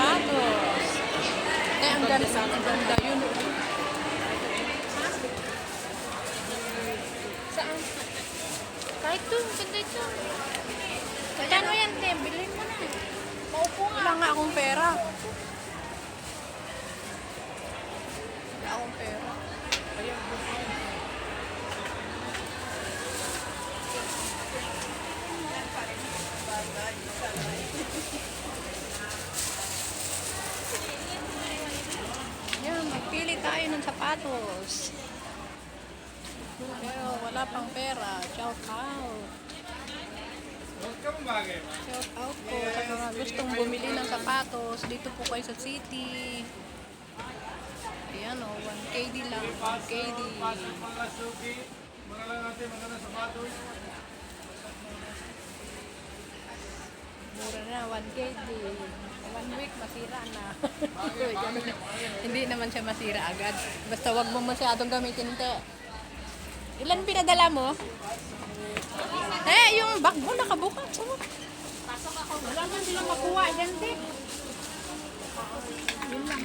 sapatos. Ang ganda sana. Ang ganda yun. Saan? Kahit doon. Ganda ito. Kano yan, te? Bilhin mo na. Maupo nga. Wala nga akong pera. Wala akong pera. Yan, magpili tayo ng sapatos. Pero wala pang pera. Shout out. Shout out po sa mga gustong bumili ng sapatos. Dito po kayo sa city. Ayan o, 1KD lang. 1KD. Mura na, 1KD. 1 week, masira na. Hindi naman siya masira agad. Basta wag mo masyadong gamitin ito. Ilan pinadala mo? Yung bag mo nakabukas. Pasok ako. Wala man silang makuha. Yan, te. Yun lang.